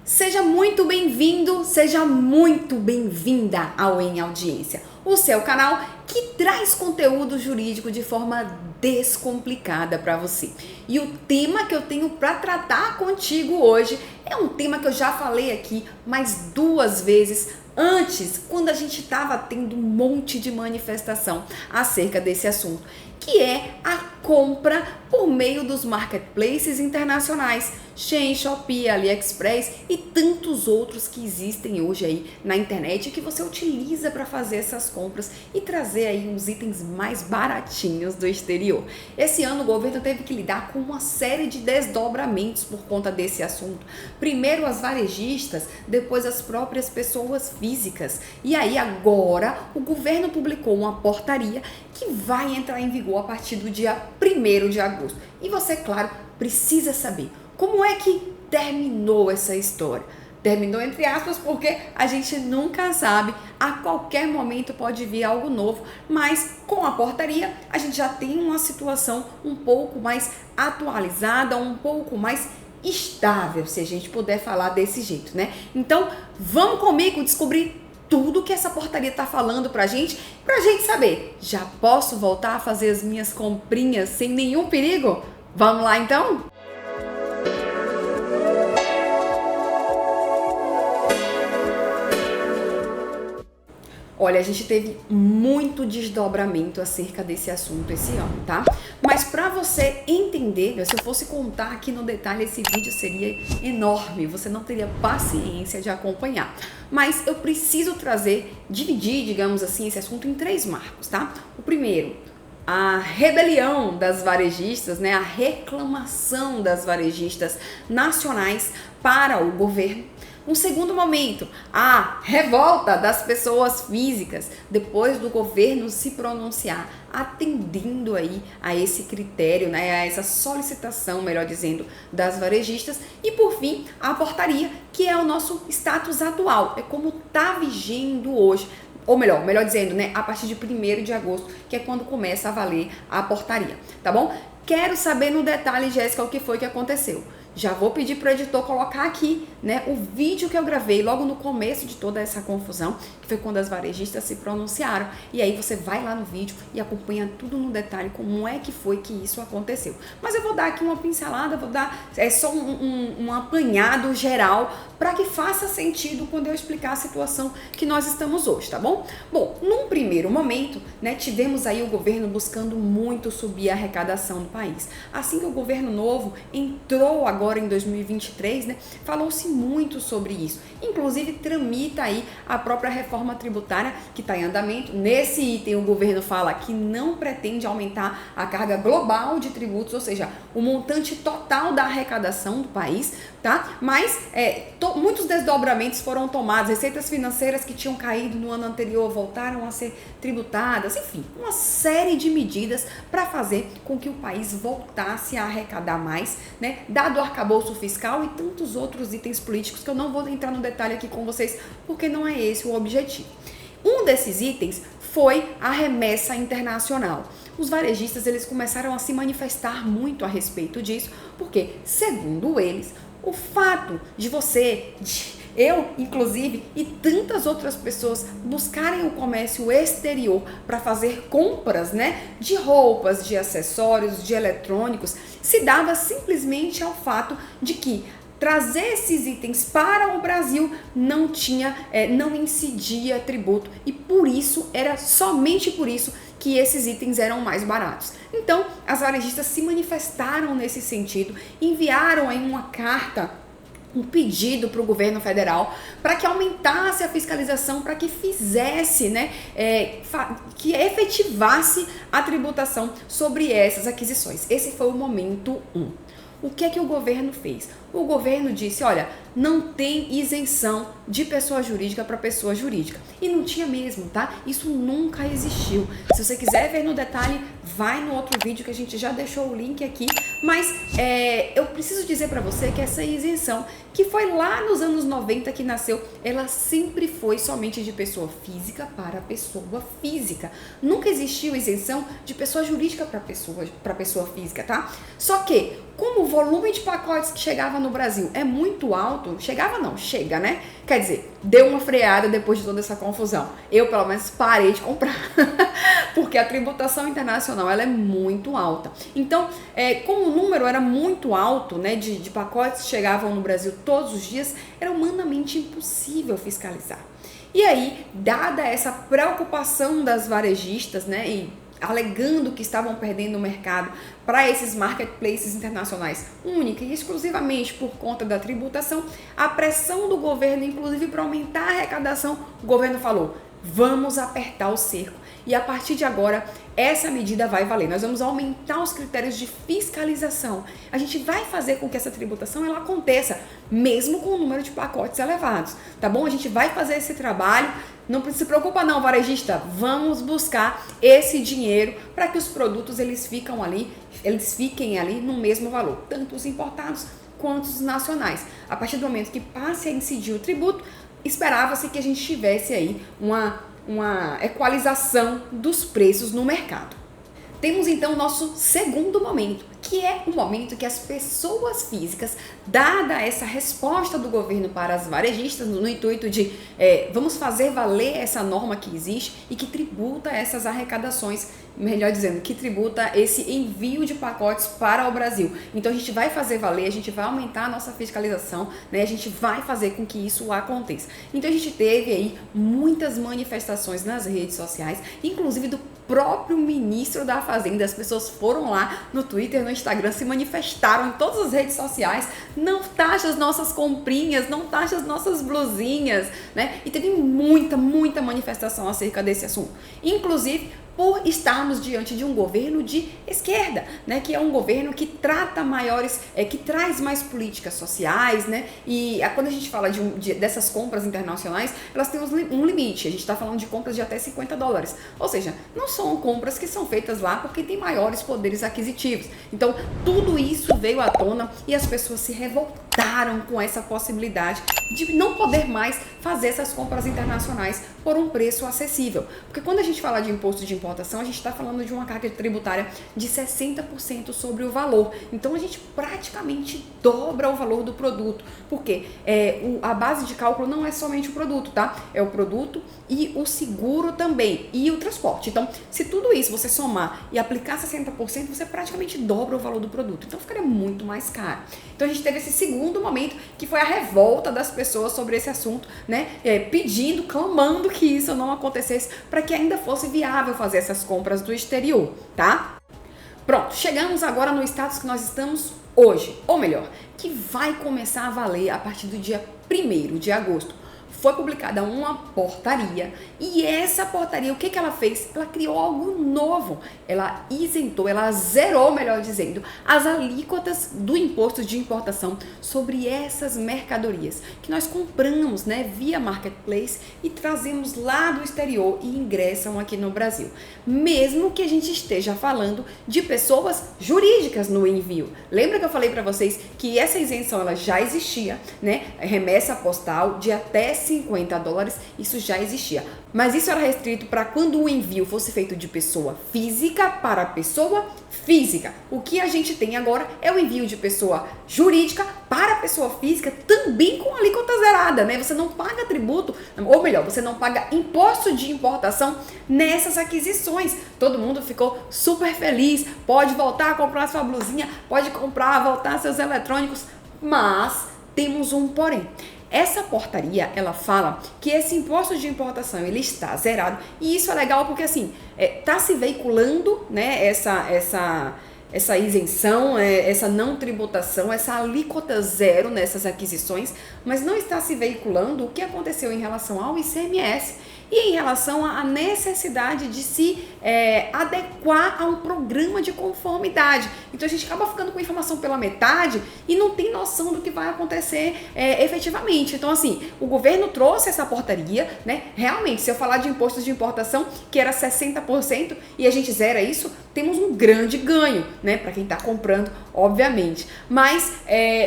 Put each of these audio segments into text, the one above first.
Seja muito bem-vindo, seja muito bem-vinda ao Em Audiência, o seu canal que traz conteúdo jurídico de forma descomplicada para você. E o tema que eu tenho para tratar contigo hoje é um tema que eu já falei aqui mais 2 vezes antes, quando a gente estava tendo um monte de manifestação acerca desse assunto, que é a compra por meio dos marketplaces internacionais, Shein, Shopee, AliExpress e tantos outros que existem hoje aí na internet que você utiliza para fazer essas compras e trazer aí uns itens mais baratinhos do exterior. Esse ano o governo teve que lidar com uma série de desdobramentos por conta desse assunto. Primeiro as varejistas, depois as próprias pessoas físicas. E aí agora o governo publicou uma portaria que vai entrar em vigor a partir do dia 1º de agosto. E você, claro, precisa saber como é que terminou essa história. Terminou entre aspas porque a gente nunca sabe, a qualquer momento pode vir algo novo, mas com a portaria a gente já tem uma situação um pouco mais atualizada, um pouco mais estável, se a gente puder falar desse jeito, né? Então, vamos comigo descobrir tudo que essa portaria tá falando pra gente saber, já posso voltar a fazer as minhas comprinhas sem nenhum perigo? Vamos lá então? Olha, a gente teve muito desdobramento acerca desse assunto esse ano, tá? Mas para você entender, se eu fosse contar aqui no detalhe, esse vídeo seria enorme, você não teria paciência de acompanhar. Mas eu preciso dividir, digamos assim, esse assunto em 3 marcos, tá? O primeiro, a rebelião das varejistas, né? A reclamação das varejistas nacionais para o governo. Um segundo momento, a revolta das pessoas físicas, depois do governo se pronunciar, atendendo aí a esse critério, né, a essa solicitação, melhor dizendo, das varejistas. E por fim, a portaria, que é o nosso status atual, é como está vigendo hoje. Ou melhor dizendo, né, a partir de 1º de agosto, que é quando começa a valer a portaria, tá bom? Quero saber no detalhe, Jéssica, o que foi que aconteceu. Já vou pedir para o editor colocar aqui, né, o vídeo que eu gravei logo no começo de toda essa confusão, que foi quando as varejistas se pronunciaram. E aí você vai lá no vídeo e acompanha tudo no detalhe como é que foi que isso aconteceu. Mas eu vou dar aqui uma pincelada, vou dar só um apanhado geral para que faça sentido quando eu explicar a situação que nós estamos hoje, tá bom? Bom, num primeiro momento, né, tivemos aí o governo buscando muito subir a arrecadação do país. Assim que o governo novo entrou agora em 2023, né, falou-se muito sobre isso. Inclusive tramita aí a própria reforma tributária que está em andamento. Nesse item o governo fala que não pretende aumentar a carga global de tributos, ou seja, o montante total da arrecadação do país, tá? Mas muitos desdobramentos foram tomados, receitas financeiras que tinham caído no ano anterior voltaram a ser tributadas, enfim, uma série de medidas para fazer com que o país voltasse a arrecadar mais, né? Dado o arcabouço fiscal e tantos outros itens políticos que eu não vou entrar no detalhe aqui com vocês, porque não é esse o objetivo. Um desses itens foi a remessa internacional. Os varejistas eles começaram a se manifestar muito a respeito disso, porque, segundo eles, o fato de eu, inclusive, e tantas outras pessoas buscarem o comércio exterior para fazer compras, né, de roupas, de acessórios, de eletrônicos, se dava simplesmente ao fato de que trazer esses itens para o Brasil não incidia tributo e por isso, era somente por isso que esses itens eram mais baratos. Então, as varejistas se manifestaram nesse sentido, enviaram aí uma carta, um pedido para o governo federal para que aumentasse a fiscalização, para que fizesse, né, que efetivasse a tributação sobre essas aquisições. Esse foi o momento 1. O que é que o governo fez? O governo disse, olha, não tem isenção de pessoa jurídica para pessoa jurídica. E não tinha mesmo, tá? Isso nunca existiu. Se você quiser ver no detalhe, vai no outro vídeo que a gente já deixou o link aqui Mas eu preciso dizer para você que essa isenção, que foi lá nos anos 90 que nasceu, ela sempre foi somente de pessoa física para pessoa física. Nunca existiu isenção de pessoa jurídica para pessoa física, tá? Só que, como o volume de pacotes que chegava no Brasil é muito alto, chegava não, chega, né? Quer dizer, deu uma freada depois de toda essa confusão. Eu, pelo menos, parei de comprar, porque a tributação internacional ela é muito alta. Então, como o número era muito alto, né, de pacotes que chegavam no Brasil todos os dias, era humanamente impossível fiscalizar. E aí, dada essa preocupação das varejistas, né, e alegando que estavam perdendo o mercado para esses marketplaces internacionais única e exclusivamente por conta da tributação, a pressão do governo, inclusive para aumentar a arrecadação, o governo falou, vamos apertar o cerco. E a partir de agora, essa medida vai valer. Nós vamos aumentar os critérios de fiscalização. A gente vai fazer com que essa tributação ela aconteça, mesmo com o número de pacotes elevados, tá bom? A gente vai fazer esse trabalho. Não se preocupa não, varejista. Vamos buscar esse dinheiro para que os produtos eles fiquem ali no mesmo valor, tanto os importados quanto os nacionais. A partir do momento que passe a incidir o tributo, esperava-se que a gente tivesse aí uma equalização dos preços no mercado. Temos então o nosso segundo momento, que é o momento que as pessoas físicas, dada essa resposta do governo para as varejistas, no intuito de vamos fazer valer essa norma que existe e que tributa essas arrecadações, melhor dizendo, que tributa esse envio de pacotes para o Brasil. Então a gente vai fazer valer, a gente vai aumentar a nossa fiscalização, né? A gente vai fazer com que isso aconteça. Então a gente teve aí muitas manifestações nas redes sociais, inclusive do próprio ministro da Fazenda. As pessoas foram lá no Twitter, no Instagram, se manifestaram em todas as redes sociais, não taxa as nossas comprinhas, não taxa as nossas blusinhas, né? E teve muita manifestação acerca desse assunto. Inclusive, por estarmos diante de um governo de esquerda, né, que é um governo que trata que traz mais políticas sociais, né, e quando a gente fala dessas compras internacionais, elas têm um limite, a gente está falando de compras de até $50, ou seja, não são compras que são feitas lá porque tem maiores poderes aquisitivos. Então, tudo isso veio à tona e as pessoas se revoltaram com essa possibilidade de não poder mais fazer essas compras internacionais por um preço acessível, porque quando a gente fala de imposto de importação, a gente está falando de uma carga tributária de 60% sobre o valor. Então a gente praticamente dobra o valor do produto, porque a base de cálculo não é somente o produto, tá? É o produto e o seguro também, e o transporte. Então, se tudo isso você somar e aplicar 60%, você praticamente dobra o valor do produto. Então ficaria muito mais caro. Então a gente teve esse segundo momento, que foi a revolta das pessoas sobre esse assunto, né? Pedindo, clamando que isso não acontecesse, para que ainda fosse viável fazer essas compras do exterior, tá? Pronto, chegamos agora no status que nós estamos hoje, ou melhor, que vai começar a valer a partir do dia 1º de agosto. Foi publicada uma portaria e essa portaria, o que ela fez? Ela criou algo novo, ela isentou, ela zerou, melhor dizendo, as alíquotas do imposto de importação sobre essas mercadorias que nós compramos, né, via marketplace e trazemos lá do exterior e ingressam aqui no Brasil, mesmo que a gente esteja falando de pessoas jurídicas no envio. Lembra que eu falei para vocês que essa isenção ela já existia, né? Remessa postal de até $50, isso já existia. Mas isso era restrito para quando o envio fosse feito de pessoa física para pessoa física. O que a gente tem agora é o envio de pessoa jurídica para pessoa física, também com alíquota zerada, né? Você não paga tributo, ou melhor, você não paga imposto de importação nessas aquisições. Todo mundo ficou super feliz, pode voltar a comprar sua blusinha, pode voltar seus eletrônicos, mas temos um porém. Essa portaria, ela fala que esse imposto de importação, ele está zerado, e isso é legal porque, assim, tá se veiculando, né, essa isenção, essa não tributação, essa alíquota zero nessas aquisições, mas não está se veiculando o que aconteceu em relação ao ICMS e em relação à necessidade de se adequar a um programa de conformidade. Então a gente acaba ficando com a informação pela metade e não tem noção do que vai acontecer efetivamente. Então, assim, o governo trouxe essa portaria, né? Realmente, se eu falar de impostos de importação, que era 60% e a gente zera isso, temos um grande ganho, né, para quem está comprando, obviamente. Mas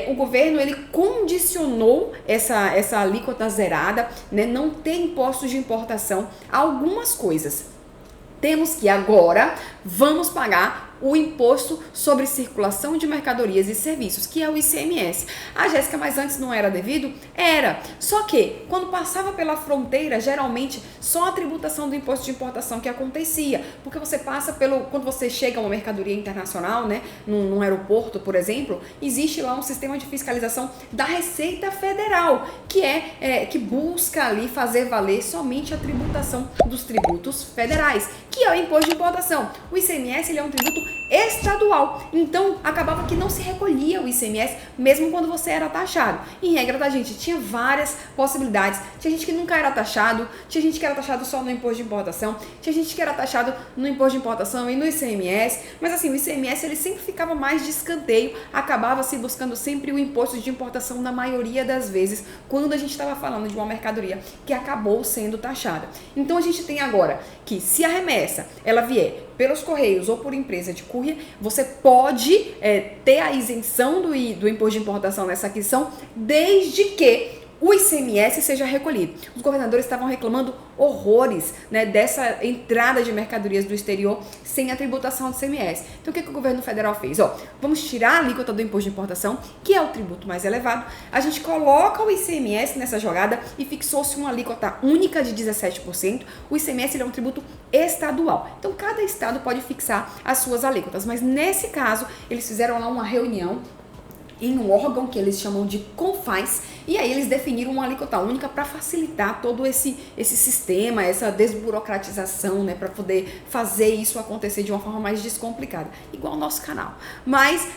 o governo, ele condicionou essa alíquota zerada, né, não tem impostos de importação a algumas coisas. Temos que agora vamos pagar o imposto sobre circulação de mercadorias e serviços, que é o ICMS. Ah, Jéssica, mas antes não era devido? Era. Só que, quando passava pela fronteira, geralmente, só a tributação do imposto de importação que acontecia. Porque você passa quando você chega a uma mercadoria internacional, né, num aeroporto, por exemplo, existe lá um sistema de fiscalização da Receita Federal, que busca ali fazer valer somente a tributação dos tributos federais, que é o imposto de importação. O ICMS, ele é um tributo estadual, então acabava que não se recolhia o ICMS mesmo quando você era taxado. Em regra, da gente tinha várias possibilidades. Tinha gente que nunca era taxado, tinha gente que era taxado só no imposto de importação, tinha gente que era taxado no imposto de importação e no ICMS, mas assim, o ICMS ele sempre ficava mais de escanteio, acabava se buscando sempre o imposto de importação na maioria das vezes, quando a gente estava falando de uma mercadoria que acabou sendo taxada. Então a gente tem agora que se a remessa ela vier pelos correios ou por empresa de courier, você pode ter a isenção do imposto de importação nessa aquisição, desde que o ICMS seja recolhido. Os governadores estavam reclamando horrores, né, dessa entrada de mercadorias do exterior sem a tributação do ICMS. Então, o que o governo federal fez? Vamos tirar a alíquota do imposto de importação, que é o tributo mais elevado, a gente coloca o ICMS nessa jogada e fixou-se uma alíquota única de 17%. O ICMS ele é um tributo estadual. Então, cada estado pode fixar as suas alíquotas, mas nesse caso, eles fizeram lá uma reunião em um órgão que eles chamam de CONFAS, e aí eles definiram uma alíquota única para facilitar todo esse sistema, essa desburocratização, né, para poder fazer isso acontecer de uma forma mais descomplicada, igual o nosso canal. Mas,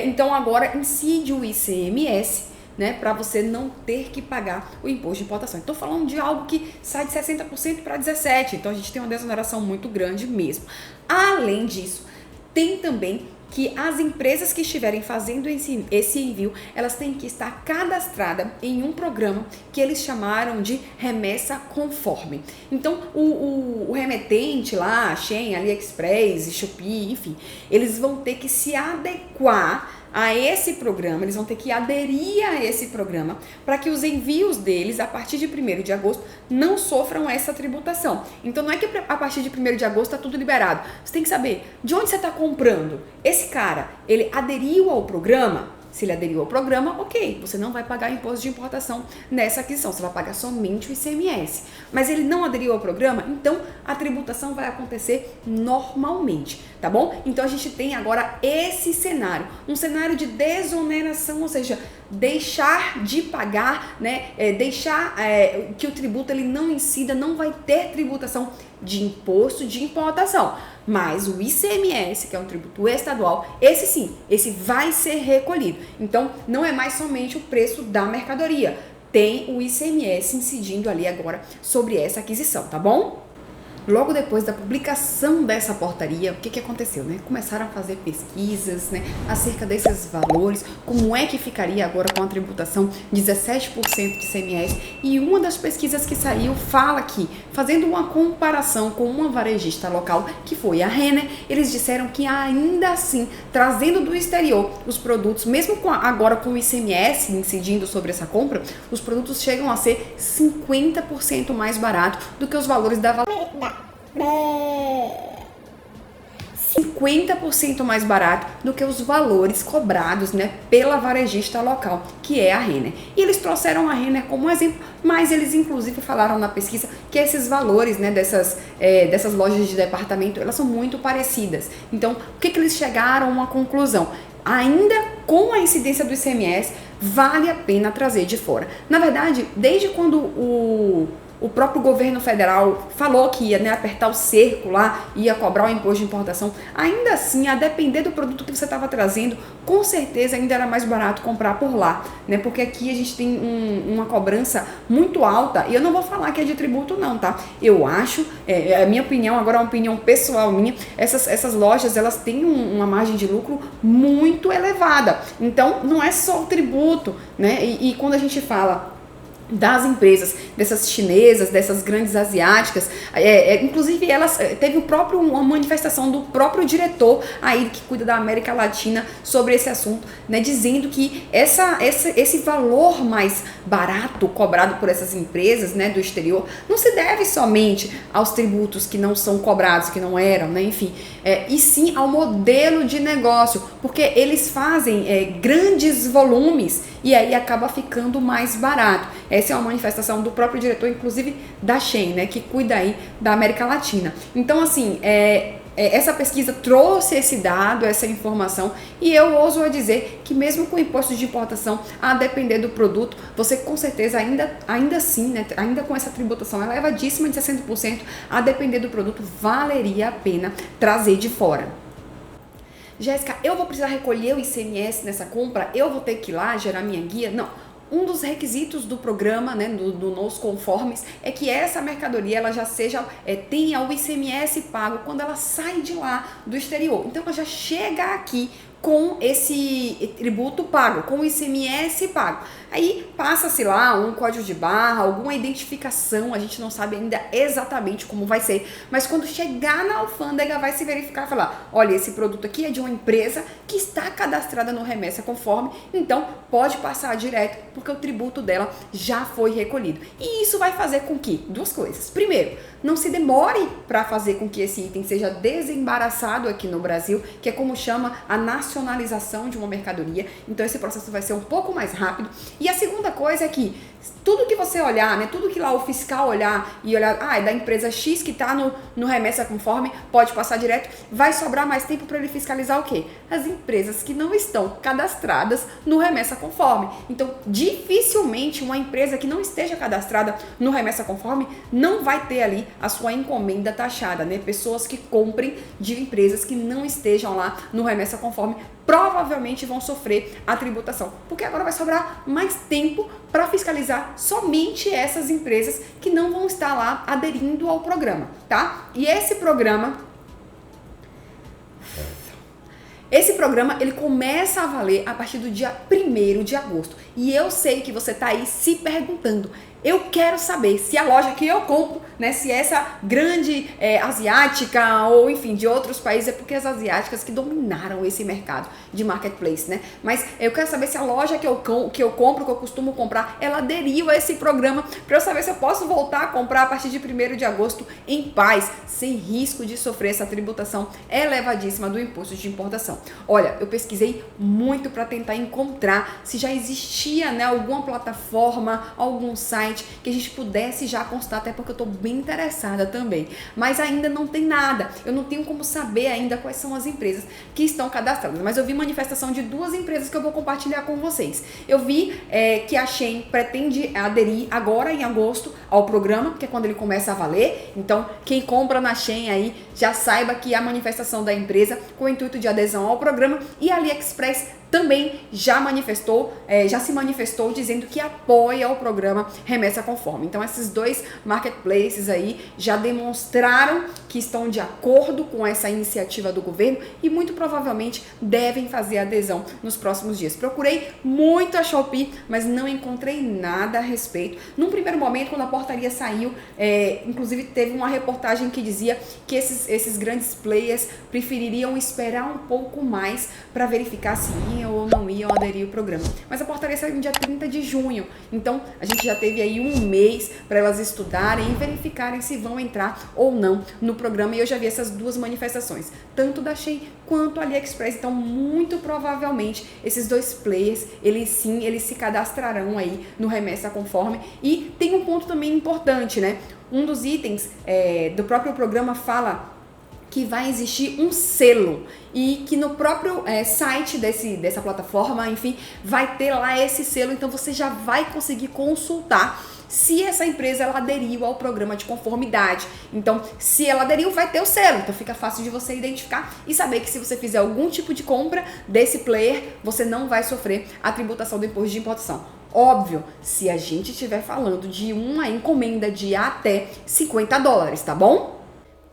então agora incide o ICMS, né, para você não ter que pagar o imposto de importação. Estou falando de algo que sai de 60% para 17%, então a gente tem uma desoneração muito grande mesmo. Além disso, tem também que as empresas que estiverem fazendo esse envio, elas têm que estar cadastradas em um programa que eles chamaram de remessa conforme. Então, o remetente lá, Shein, AliExpress, Shopee, enfim, eles vão ter que se adequar a esse programa, eles vão ter que aderir a esse programa para que os envios deles, a partir de 1º de agosto, não sofram essa tributação. Então, não é que a partir de 1º de agosto está tudo liberado. Você tem que saber de onde você está comprando. Esse cara, ele aderiu ao programa? Se ele aderiu ao programa, ok, você não vai pagar imposto de importação nessa aquisição, você vai pagar somente o ICMS. Mas ele não aderiu ao programa, então a tributação vai acontecer normalmente, tá bom? Então a gente tem agora esse cenário, um cenário de desoneração, ou seja, deixar de pagar, né, deixar que o tributo ele não incida, não vai ter tributação de imposto de importação. Mas o ICMS, que é um tributo estadual, esse sim, esse vai ser recolhido. Então, não é mais somente o preço da mercadoria, tem o ICMS incidindo ali agora sobre essa aquisição, tá bom? Logo depois da publicação dessa portaria, o que aconteceu, né? Começaram a fazer pesquisas, né, acerca desses valores, como é que ficaria agora com a tributação 17% de ICMS, e uma das pesquisas que saiu fala que, fazendo uma comparação com uma varejista local, que foi a Renner, eles disseram que ainda assim, trazendo do exterior os produtos, mesmo agora com o ICMS incidindo sobre essa compra, os produtos chegam a ser 50% mais barato do que os valores da 50% mais barato do que os valores cobrados, né, pela varejista local, que é a Renner. E eles trouxeram a Renner como exemplo, mas eles inclusive falaram na pesquisa que esses valores, né, dessas lojas de departamento, elas são muito parecidas. Então, o que eles chegaram a uma conclusão? Ainda com a incidência do ICMS, vale a pena trazer de fora. Na verdade, desde quando o próprio governo federal falou que ia, né, apertar o cerco lá, ia cobrar o imposto de importação, ainda assim, a depender do produto que você estava trazendo, com certeza ainda era mais barato comprar por lá, né? Porque aqui a gente tem uma cobrança muito alta, e eu não vou falar que é de tributo não, tá? Eu acho, a minha opinião, agora é uma opinião pessoal minha, essas lojas, elas têm uma margem de lucro muito elevada, então não é só o tributo, né? E quando a gente fala das empresas, dessas chinesas, dessas grandes asiáticas, inclusive elas teve uma manifestação do próprio diretor aí que cuida da América Latina sobre esse assunto, né, dizendo que esse valor mais barato cobrado por essas empresas, né, do exterior, não se deve somente aos tributos que não são cobrados, que não eram, né, enfim, e sim ao modelo de negócio, porque eles fazem grandes volumes e aí acaba ficando mais barato. Essa é uma manifestação do próprio diretor, inclusive da Shein, né, que cuida aí da América Latina. Então, assim, essa pesquisa trouxe esse dado, essa informação, e eu ouso a dizer que mesmo com impostos de importação, a depender do produto, você com certeza ainda assim, né, ainda com essa tributação elevadíssima de 60%, a depender do produto, valeria a pena trazer de fora. Jéssica, eu vou precisar recolher o ICMS nessa compra? Eu vou ter que ir lá gerar minha guia? Não. Um dos requisitos do programa, né, do Nos Conformes, é que essa mercadoria ela já tenha o ICMS pago quando ela sai de lá do exterior. Então ela já chega aqui com esse tributo pago, com o ICMS pago. Aí passa-se lá um código de barra, alguma identificação, a gente não sabe ainda exatamente como vai ser, mas quando chegar na alfândega vai se verificar e falar, olha, esse produto aqui é de uma empresa que está cadastrada no Remessa Conforme, então pode passar direto, porque o tributo dela já foi recolhido. E isso vai fazer com que, duas coisas. Primeiro, não se demore para fazer com que esse item seja desembaraçado aqui no Brasil, que é como chama a nacionalização de uma mercadoria. Então esse processo vai ser um pouco mais rápido. E a segunda coisa é que tudo que você olhar, né, tudo que lá o fiscal olhar e olhar, é da empresa X que está no Remessa Conforme, pode passar direto, vai sobrar mais tempo para ele fiscalizar o quê? As empresas que não estão cadastradas no Remessa Conforme. Então, dificilmente uma empresa que não esteja cadastrada no Remessa Conforme não vai ter ali a sua encomenda taxada, né? Pessoas que comprem de empresas que não estejam lá no Remessa Conforme provavelmente vão sofrer a tributação, porque agora vai sobrar mais tempo para fiscalizar somente essas empresas que não vão estar lá aderindo ao programa, tá? E esse programa ele começa a valer a partir do dia 1º de agosto. E eu sei que você tá aí se perguntando, eu quero saber se a loja que eu compro, né, se essa grande asiática ou enfim de outros países, é porque as asiáticas que dominaram esse mercado de marketplace, né? Mas eu quero saber se a loja que eu compro, que eu costumo comprar, ela aderiu a esse programa, para eu saber se eu posso voltar a comprar a partir de 1º de agosto em paz, sem risco de sofrer essa tributação elevadíssima do imposto de importação. Olha, eu pesquisei muito para tentar encontrar se já existia, né, alguma plataforma, algum site que a gente pudesse já constar, até porque eu estou bem interessada também, mas ainda não tem nada, eu não tenho como saber ainda quais são as empresas que estão cadastradas, mas eu vi manifestação de 2 empresas que eu vou compartilhar com vocês. Eu vi que a Shein pretende aderir agora em agosto ao programa, que é quando ele começa a valer, então quem compra na Shein aí já saiba que a manifestação da empresa com o intuito de adesão ao programa, e a AliExpress também já se manifestou dizendo que apoia o programa Remessa Conforme. Então esses 2 marketplaces aí já demonstraram que estão de acordo com essa iniciativa do governo e muito provavelmente devem fazer adesão nos próximos dias. Procurei muito a Shopee, mas não encontrei nada a respeito. Num primeiro momento, quando a portaria saiu, inclusive teve uma reportagem que dizia que esses grandes players prefeririam esperar um pouco mais para verificar se ou não iam aderir ao programa. Mas a portaria saiu no dia 30 de junho, então a gente já teve aí um mês para elas estudarem e verificarem se vão entrar ou não no programa, e eu já vi essas 2 manifestações, tanto da Shein quanto a AliExpress. Então muito provavelmente esses 2 players, eles se cadastrarão aí no Remessa Conforme. E tem um ponto também importante, né? Um dos itens do próprio programa fala que vai existir um selo e que no próprio site dessa plataforma, enfim, vai ter lá esse selo, então você já vai conseguir consultar se essa empresa ela aderiu ao programa de conformidade. Então, se ela aderiu, vai ter o selo, então fica fácil de você identificar e saber que se você fizer algum tipo de compra desse player, você não vai sofrer a tributação do imposto de importação. Óbvio, se a gente estiver falando de uma encomenda de até $50, tá bom?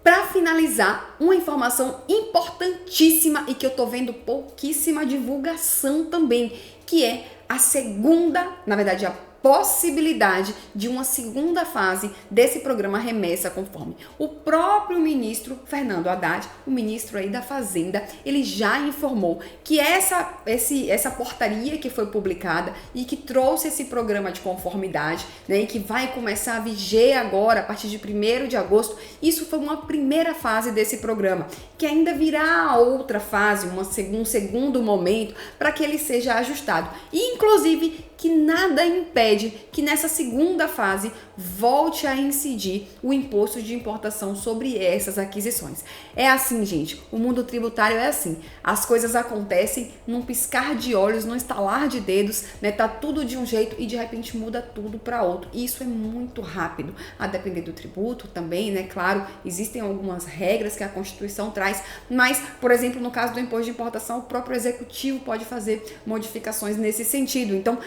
Para finalizar, uma informação importantíssima e que eu tô vendo pouquíssima divulgação também. que é a segunda, na verdade, a possibilidade de uma segunda fase desse programa Remessa com Fome. O próprio ministro Fernando Haddad, o ministro aí da Fazenda, ele já informou que essa portaria que foi publicada e que trouxe esse programa de conformidade, né, e que vai começar a viger agora, a partir de 1º de agosto, isso foi uma primeira fase desse programa, que ainda virá outra fase, um segundo momento, para que ele seja ajustado. E, inclusive, que nada impede que nessa segunda fase volte a incidir o imposto de importação sobre essas aquisições. É assim, gente, o mundo tributário é assim, as coisas acontecem num piscar de olhos, num estalar de dedos, né? Tá tudo de um jeito e de repente muda tudo para outro. E isso é muito rápido, a depender do tributo também, né? Claro, existem algumas regras que a Constituição traz, mas, por exemplo, no caso do imposto de importação, o próprio executivo pode fazer modificações nesse sentido. Então,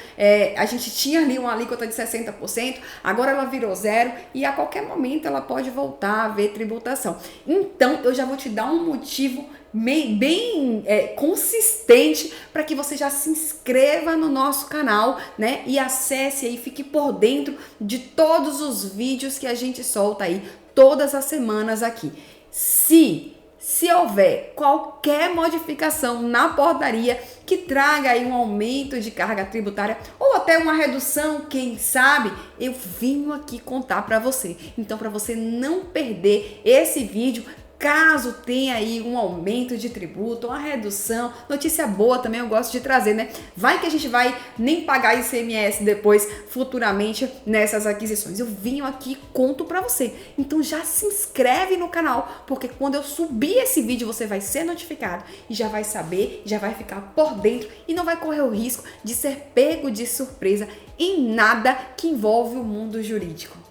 a gente tinha ali uma alíquota de 60%, agora ela virou 0% e a qualquer momento ela pode voltar a haver tributação. Então, eu já vou te dar um motivo bem consistente para que você já se inscreva no nosso canal, né? E acesse aí, fique por dentro de todos os vídeos que a gente solta aí todas as semanas aqui. Se houver qualquer modificação na portaria que traga aí um aumento de carga tributária ou até uma redução, quem sabe, eu venho aqui contar para você. Então, para você não perder esse vídeo, caso tenha aí um aumento de tributo, uma redução, notícia boa também eu gosto de trazer, né? Vai que a gente vai nem pagar ICMS depois, futuramente, nessas aquisições. Eu venho aqui e conto pra você. Então já se inscreve no canal, porque quando eu subir esse vídeo, você vai ser notificado e já vai saber, já vai ficar por dentro e não vai correr o risco de ser pego de surpresa em nada que envolve o mundo jurídico.